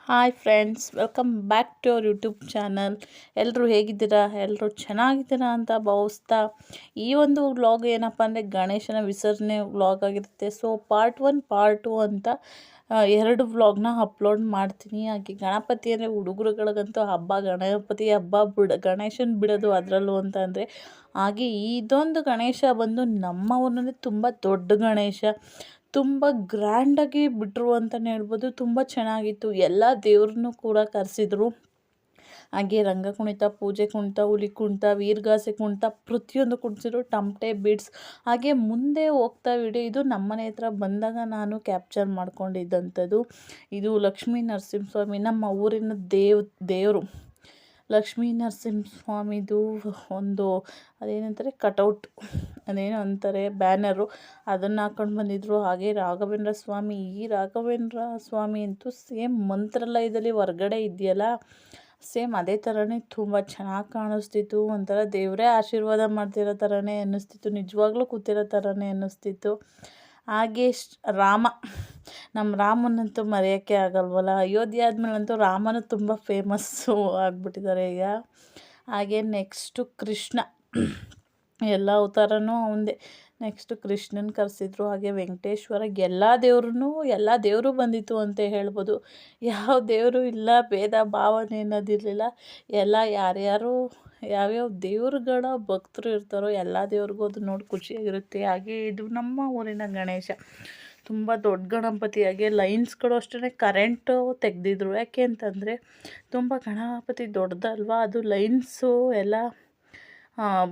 Hi friends, welcome back to our YouTube channel. ಎಲ್ಲರೂ ಹೇಗಿದ್ದೀರಾ? ಎಲ್ಲರೂ ಚೆನ್ನಾಗಿದ್ದೀರಾ ಅಂತ ಭಾವಿಸ್ತಾ ಈ ಒಂದು ವ್ಲಾಗ್ ಏನಪ್ಪ ಅಂದರೆ ಗಣೇಶನ ವಿಸರ್ಜನೆ ವ್ಲಾಗ್ ಆಗಿರುತ್ತೆ. ಸೊ ಪಾರ್ಟ್ 1 ಪಾರ್ಟ್ 2 ಅಂತ ಎರಡು ವ್ಲಾಗ್ನ ಅಪ್ಲೋಡ್ ಮಾಡ್ತೀನಿ. ಹಾಗೆ ಗಣಪತಿ ಅಂದರೆ ಹುಡುಗರುಗಳಿಗಂತೂ ಹಬ್ಬ, ಗಣಪತಿ ಹಬ್ಬ ಗಣೇಶನ ಬಿಡೋದು ಅದರಲ್ಲೂ ಅಂತ ಅಂದರೆ. ಹಾಗೆ ಇದೊಂದು ಗಣೇಶ ಬಂದು ನಮ್ಮ ಊರಿನಲ್ಲಿ ತುಂಬ ದೊಡ್ಡ ಗಣೇಶ, ತುಂಬ ಗ್ರ್ಯಾಂಡಾಗಿ ಬಿಟ್ಟರು ಅಂತಲೇ ಹೇಳ್ಬೋದು. ತುಂಬ ಚೆನ್ನಾಗಿತ್ತು. ಎಲ್ಲ ದೇವ್ರನ್ನೂ ಕೂಡ ಕರೆಸಿದ್ರು. ಹಾಗೆ ರಂಗ ಕುಣಿತ, ಪೂಜೆ ಕುಣಿತ, ಹುಲಿ ಕುಣಿತ, ವೀರಗಾಸೆ ಕುಣಿತ ಪ್ರತಿಯೊಂದು ಕುಣಿಸಿದ್ರು. ತಮಟೆ ಬಿಡ್ಸ್. ಹಾಗೆ ಮುಂದೆ ಹೋಗ್ತಾ ವಿಡಿಯೋ ಇದು ನಮ್ಮನೆ ಹತ್ರ ಬಂದಾಗ ನಾನು ಕ್ಯಾಪ್ಚರ್ ಮಾಡ್ಕೊಂಡಿದ್ದಂಥದ್ದು. ಇದು ಲಕ್ಷ್ಮೀ ನರಸಿಂಹಸ್ವಾಮಿ, ನಮ್ಮ ಊರಿನ ದೇವರು ಲಕ್ಷ್ಮೀ ನರಸಿಂಹಸ್ವಾಮಿದು ಒಂದು ಅದೇನಂತಾರೆ ಕಟೌಟ್, ಅದೇನೋ ಅಂತಾರೆ ಬ್ಯಾನರು, ಅದನ್ನು ಹಾಕ್ಕೊಂಡು ಬಂದಿದ್ದರು. ಹಾಗೆ ರಾಘವೇಂದ್ರ ಸ್ವಾಮಿ, ಈ ರಾಘವೇಂದ್ರ ಸ್ವಾಮಿ ಅಂತೂ ಸೇಮ್ ಮಂತ್ರಾಲಯದಲ್ಲಿ ಹೊರ್ಗಡೆ ಇದೆಯಲ್ಲ, ಸೇಮ್ ಅದೇ ಥರನೇ ತುಂಬ ಚೆನ್ನಾಗಿ ಕಾಣಿಸ್ತಿತ್ತು. ಒಂಥರ ದೇವರೇ ಆಶೀರ್ವಾದ ಮಾಡ್ತಿರೋ ಥರನೇ ಅನ್ನಿಸ್ತಿತ್ತು, ನಿಜವಾಗ್ಲೂ ಕೂತಿರೋ ಥರನೇ ಅನ್ನಿಸ್ತಿತ್ತು. ಹಾಗೆ ರಾಮ, ನಮ್ಮ ರಾಮನಂತೂ ಮರೆಯೋಕ್ಕೆ ಆಗಲ್ವಲ್ಲ. ಅಯೋಧ್ಯೆ ಆದಮೇಲಂತೂ ರಾಮನು ತುಂಬ ಫೇಮಸ್ಸು ಆಗಿಬಿಟ್ಟಿದ್ದಾರೆ ಈಗ. ಹಾಗೆ ನೆಕ್ಸ್ಟು ಕೃಷ್ಣ, ಎಲ್ಲ ಅವತಾರನೂ ಅವಂದೇ. ನೆಕ್ಸ್ಟು ಕೃಷ್ಣನ ಕರೆಸಿದ್ರು. ಹಾಗೆ ವೆಂಕಟೇಶ್ವರ, ಎಲ್ಲ ದೇವರು ಬಂದಿತ್ತು ಅಂತ ಹೇಳ್ಬೋದು. ಯಾವ ದೇವರು ಇಲ್ಲ, ಭೇದ ಭಾವನೆ ಅನ್ನೋದಿರಲಿಲ್ಲ. ಎಲ್ಲ ಯಾರ್ಯಾರು ಯಾವ್ಯಾವ ದೇವ್ರುಗಳ ಭಕ್ತರು ಇರ್ತಾರೋ ಎಲ್ಲ ದೇವ್ರಿಗೂ ಅದು ನೋಡಿ ಖುಷಿಯಾಗಿರುತ್ತೆ. ಹಾಗೆ ಇದು ನಮ್ಮ ಊರಿನ ಗಣೇಶ, ತುಂಬ ದೊಡ್ಡ ಗಣಪತಿ. ಹಾಗೆ ಲೈನ್ಸ್ಗಳು ಅಷ್ಟೇ ಕರೆಂಟು ತೆಗೆದಿದ್ರು. ಯಾಕೆ ಅಂತಂದರೆ ತುಂಬ ಗಣಪತಿ ದೊಡ್ಡದಲ್ವ, ಅದು ಲೈನ್ಸು ಎಲ್ಲ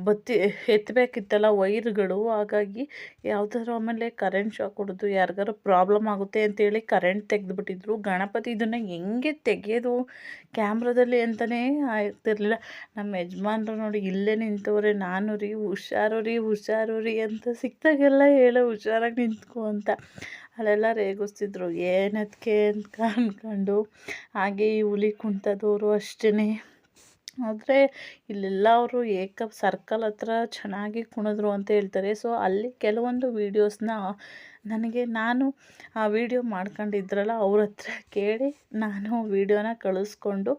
ಬತ್ತಿ ಎತ್ತಬೇಕಿತ್ತಲ್ಲ ವೈರ್ಗಳು. ಹಾಗಾಗಿ ಯಾವುದಾದ್ರು ಆಮೇಲೆ ಕರೆಂಟ್ ಶಾಕ್ ಹೊಡೆದು ಯಾರಿಗಾರು ಪ್ರಾಬ್ಲಮ್ ಆಗುತ್ತೆ ಅಂತೇಳಿ ಕರೆಂಟ್ ತೆಗೆದುಬಿಟ್ಟಿದ್ರು. ಗಣಪತಿ ಇದನ್ನು ಹೆಂಗೆ ತೆಗೆಯೋದು ಕ್ಯಾಮ್ರಾದಲ್ಲಿ ಅಂತಲೇ ಆಗ್ತಿರ್ಲಿಲ್ಲ. ನಮ್ಮ ಯಜಮಾನ್ರು ನೋಡಿ ಇಲ್ಲೇ ನಿಂತವ್ರೆ. ನಾನು ಹುಷಾರು ರೀ ಅಂತ ಸಿಕ್ತಾಗೆಲ್ಲ ಹೇಳೋ ಹುಷಾರಾಗಿ ನಿಂತ್ಕೊ ಅಂತ ಅಲ್ಲೆಲ್ಲ ರೇಗಿಸ್ತಿದ್ರು. ಏನದಕ್ಕೆ ಅಂತ ಅಂದ್ಕೊಂಡು. ಹಾಗೆ ಈ ಹುಲಿ ಕುಣಿತದವರು ಅಷ್ಟೇ. ಆದರೆ ಇಲ್ಲೆಲ್ಲ ಅವರು ಸರ್ಕಲ್ ಹತ್ರ ಚೆನ್ನಾಗಿ ಕುಣಿದ್ರು ಅಂತ ಹೇಳ್ತಾರೆ. ಸೊ ಅಲ್ಲಿ ಕೆಲವೊಂದು ವೀಡಿಯೋಸ್ನ ನಾನು ಆ ವಿಡಿಯೋ ಮಾಡ್ಕೊಂಡಿದ್ರಲ್ಲ ಅವ್ರ ಹತ್ರ ಕೇಳಿ ನಾನು ವೀಡಿಯೋನ ಕಳಿಸ್ಕೊಂಡು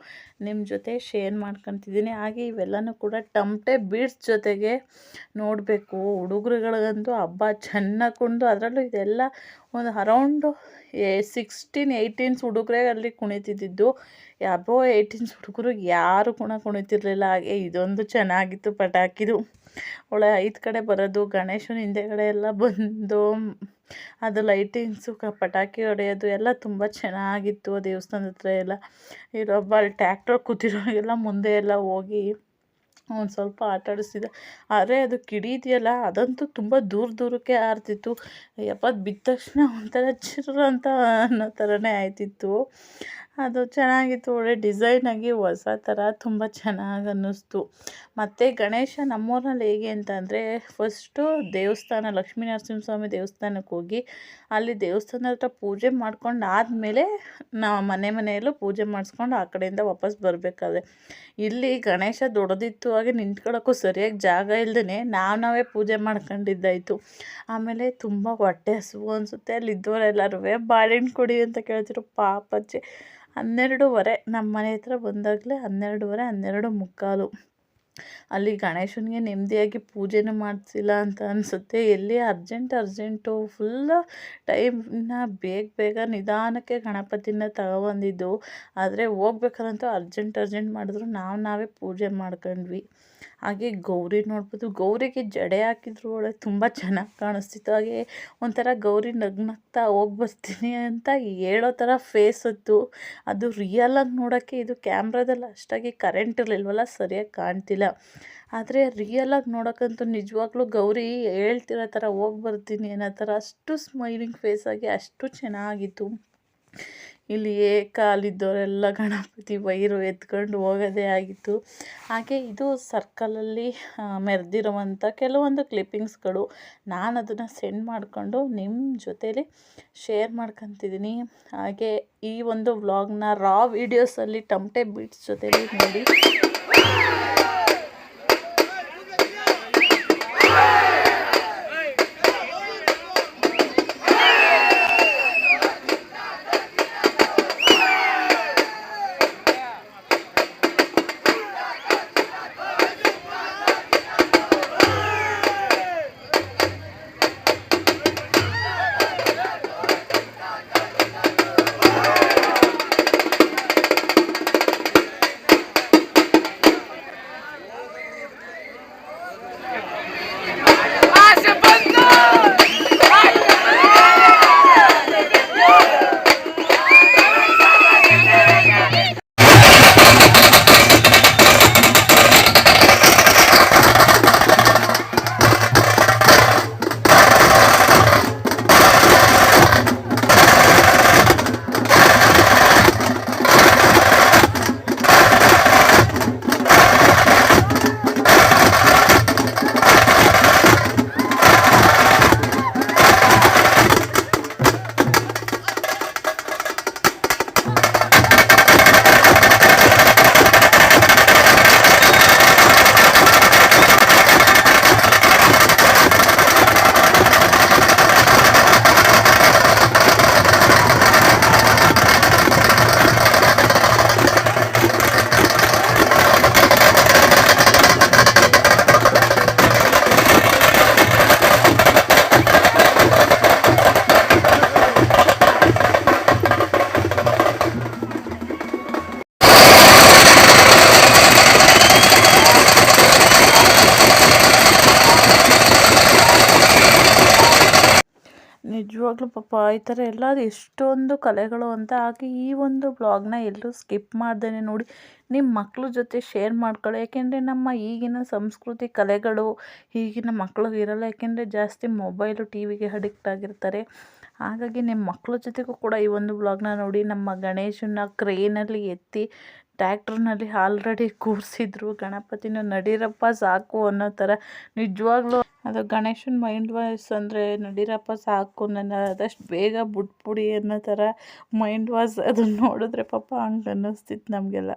ನಿಮ್ಮ ಜೊತೆ ಶೇರ್ ಮಾಡ್ಕೊತಿದ್ದೀನಿ. ಹಾಗೆ ಇವೆಲ್ಲನೂ ಕೂಡ ತಮಟೆ ಬೀಡ್ಸ್ ಜೊತೆಗೆ ನೋಡಬೇಕು. ಹುಡುಗರುಗಳಿಗಂತೂ ಹಬ್ಬ ಚೆನ್ನಾಗಿ ಕುಣಿದು, ಅದರಲ್ಲೂ ಇದೆಲ್ಲ ಒಂದು ಅರೌಂಡು 16-18 ಹುಡುಗರೇ ಅಲ್ಲಿ ಕುಣಿತಿದ್ದು. ಅಬೋವ್ 18 ಹುಡುಗರು ಯಾರು ಕುಣಿತಿರ್ಲಿಲ್ಲ. ಹಾಗೆ ಇದೊಂದು ಚೆನ್ನಾಗಿತ್ತು ಪಟಾಕಿದು. ಒಳ್ಳೆ 5 ಕಡೆ ಬರೋದು, ಗಣೇಶನ ಹಿಂದೆಗಡೆ ಎಲ್ಲ ಬಂದು ಅದು ಲೈಟಿಂಗ್ಸು ಪಟಾಕಿ ಹೊಡೆಯೋದು ಎಲ್ಲ ತುಂಬ ಚೆನ್ನಾಗಿತ್ತು. ದೇವಸ್ಥಾನದ ಹತ್ರ ಎಲ್ಲ ಇಲ್ಲೊಬ್ಬ ಅಲ್ಲಿ ಟ್ಯಾಕ್ಟರ್ ಕೂತಿರೋರಿಗೆಲ್ಲ ಮುಂದೆ ಎಲ್ಲ ಹೋಗಿ ಒಂದು ಸ್ವಲ್ಪ ಆಟ ಆಡಿಸ್ತಿದ್ದೆ. ಆದರೆ ಅದು ಕಿಡಿ ಇದೆಯಲ್ಲ, ಅದಂತೂ ತುಂಬ ದೂರಕ್ಕೆ ಹಾರ್ತಿತ್ತು. ಯಪ್ಪ ಬಿದ್ದ ತಕ್ಷಣ ಒಂಥರ ಚಿರ್ರ್ ಅಂತ ಅನ್ನೋ ಥರನೇ ಆಯ್ತಿತ್ತು. ಅದು ಚೆನ್ನಾಗಿತ್ತು, ಒಳ್ಳೆ ಡಿಸೈನಾಗಿ ಹೊಸ ಥರ ತುಂಬ ಚೆನ್ನಾಗಿ ಅನ್ನಿಸ್ತು. ಮತ್ತು ಗಣೇಶ ನಮ್ಮೂರಲ್ಲಿ ಹೇಗೆ ಅಂತ ಅಂದರೆ, ಫಸ್ಟು ದೇವಸ್ಥಾನ ಲಕ್ಷ್ಮೀ ನರಸಿಂಹಸ್ವಾಮಿ ದೇವಸ್ಥಾನಕ್ಕೆ ಹೋಗಿ ಅಲ್ಲಿ ದೇವಸ್ಥಾನದ ಹತ್ರ ಪೂಜೆ ಮಾಡ್ಕೊಂಡು ಆದಮೇಲೆ ನಾವು ಮನೆಯಲ್ಲೂ ಪೂಜೆ ಮಾಡಿಸ್ಕೊಂಡು ಆ ಕಡೆಯಿಂದ ವಾಪಸ್ ಬರಬೇಕಾದ್ರೆ, ಇಲ್ಲಿ ಗಣೇಶ ದೊಡ್ಡದಿತ್ತು. ಹಾಗೆ ನಿಂತ್ಕೊಳ್ಳೋಕ್ಕೂ ಸರಿಯಾಗಿ ಜಾಗ ಇಲ್ಲದೇ ನಾವೇ ಪೂಜೆ ಮಾಡ್ಕೊಂಡಿದ್ದಾಯಿತು. ಆಮೇಲೆ ತುಂಬ ಹೊಟ್ಟೆ ಹಸಿವು ಅನಿಸುತ್ತೆ. ಅಲ್ಲಿದ್ದವರೆಲ್ಲರೂ ಬಾಳೆಹಣ್ಣು ಕೊಡಿ ಅಂತ ಕೇಳ್ತಿದ್ರು. ಪಾಪಚ್ಚೆ 12:30 ನಮ್ಮ ಮನೆ ಹತ್ರ ಬಂದಾಗಲೇ 12:30, 12:45. ಅಲ್ಲಿ ಗಣೇಶನಿಗೆ ನೆಮ್ಮದಿಯಾಗಿ ಪೂಜೆನೂ ಮಾಡಿಸಿಲ್ಲ ಅಂತ ಅನಿಸುತ್ತೆ. ಎಲ್ಲಿ ಅರ್ಜೆಂಟು ಫುಲ್ಲು ಟೈಮ್ನ ಬೇಗ ನಿಧಾನಕ್ಕೆ ಗಣಪತಿನ ತಗೊಬಂದಿದ್ದು. ಆದರೆ ಹೋಗ್ಬೇಕಾದಂತೂ ಅರ್ಜೆಂಟ್ ಮಾಡಿದ್ರು. ನಾವೇ ಪೂಜೆ ಮಾಡ್ಕೊಂಡ್ವಿ. ಹಾಗೆ ಗೌರಿ ನೋಡ್ಬೋದು. ಗೌರಿಗೆ ಜಡೆ ಹಾಕಿದ್ರು, ಒಳ್ಳೆ ತುಂಬ ಚೆನ್ನಾಗಿ ಕಾಣಿಸ್ತಿತ್ತು. ಹಾಗೆ ಒಂಥರ ಗೌರಿ ನಗ್ನಗ್ತಾ ಹೋಗಿ ಬರ್ತೀನಿ ಅಂತ ಹೇಳೋ ಥರ ಫೇಸ್ ಇತ್ತು. ಅದು ರಿಯಲಾಗಿ ನೋಡೋಕ್ಕೆ ಇದು ಕ್ಯಾಮ್ರಾದಲ್ಲಿ ಅಷ್ಟಾಗಿ ಕರೆಂಟ್ ಇರಲಿಲ್ವಲ್ಲ, ಸರಿಯಾಗಿ ಕಾಣ್ತಿಲ್ಲ. ಆದರೆ ರಿಯಲಾಗಿ ನೋಡೋಕ್ಕಂತೂ ನಿಜವಾಗ್ಲೂ ಗೌರಿ ಹೇಳ್ತಿರೋ ಥರ ಹೋಗಿ ಬರ್ತೀನಿ ಅನ್ನೋ ಥರ ಅಷ್ಟು ಸ್ಮೈಲಿಂಗ್ ಫೇಸಾಗಿ ಅಷ್ಟು ಚೆನ್ನಾಗಿತ್ತು. ಇಲ್ಲಿ ಕಾಲಿದ್ದವರೆಲ್ಲ ಗಣಪತಿ ವೈರು ಎತ್ಕೊಂಡು ಹೋಗೋದೇ ಆಗಿತ್ತು. ಹಾಗೆ ಇದು ಸರ್ಕಲಲ್ಲಿ ಮೆರೆದಿರುವಂಥ ಕೆಲವೊಂದು ಕ್ಲಿಪ್ಪಿಂಗ್ಸ್ಗಳು. ನಾನು ಅದನ್ನು ಸೆಂಡ್ ಮಾಡಿಕೊಂಡು ನಿಮ್ಮ ಜೊತೇಲಿ ಶೇರ್ ಮಾಡ್ಕೊತಿದ್ದೀನಿ. ಹಾಗೆ ಈ ಒಂದು ವ್ಲಾಗ್ನ ರಾ ವೀಡಿಯೋಸಲ್ಲಿ ತಮಟೆ ಬೀಟ್ಸ್ ಜೊತೇಲಿ ನೋಡಿ. ನಿಜವಾಗ್ಲೂ ಪಾಪ ಈ ಥರ ಎಲ್ಲ ಎಷ್ಟೊಂದು ಕಲೆಗಳು ಅಂತ ಹಾಗೆ ಈ ಒಂದು ಬ್ಲಾಗ್ನ ಎಲ್ಲರೂ ಸ್ಕಿಪ್ ಮಾಡ್ದೇ ನೋಡಿ ನಿಮ್ಮ ಮಕ್ಳ ಜೊತೆ ಶೇರ್ ಮಾಡ್ಕೊಳ್ಳಿ. ಯಾಕೆಂದರೆ ನಮ್ಮ ಈಗಿನ ಸಂಸ್ಕೃತಿ ಕಲೆಗಳು ಈಗಿನ ಮಕ್ಳಿಗೆ ಇರಲ್ಲ, ಯಾಕೆಂದರೆ ಜಾಸ್ತಿ ಮೊಬೈಲು ಟಿ ವಿಗೆ ಅಡಿಕ್ಟ್ ಆಗಿರ್ತಾರೆ. ಹಾಗಾಗಿ ನಿಮ್ಮ ಮಕ್ಳ ಜೊತೆಗೂ ಕೂಡ ಈ ಒಂದು ಬ್ಲಾಗ್ನ ನೋಡಿ. ನಮ್ಮ ಗಣೇಶನ ಕ್ರೇನಲ್ಲಿ ಎತ್ತಿ ಟ್ಯಾಕ್ಟ್ರ್ನಲ್ಲಿ ಆಲ್ರೆಡಿ ಕೂರಿಸಿದ್ರು. ಗಣಪತಿನ ನಡೀರಪ್ಪ ಸಾಕು ಅನ್ನೋ ಥರ. ನಿಜವಾಗ್ಲೂ ಅದು ಗಣೇಶನ ಮೈಂಡ್ ವಾಯ್ಸ್ ಅಂದರೆ ನಡೀರಪ್ಪ ಸಾಕು, ನನ್ನ ಆದಷ್ಟು ಬೇಗ ಬಿಟ್ಬಿಡಿ ಅನ್ನೋ ಥರ ಮೈಂಡ್ ವಾಯ್ಸ್. ಅದನ್ನು ನೋಡಿದ್ರೆ ಪಾಪ ಹಂಗೆ ಅನ್ನಿಸ್ತಿತ್ತು ನಮಗೆಲ್ಲ.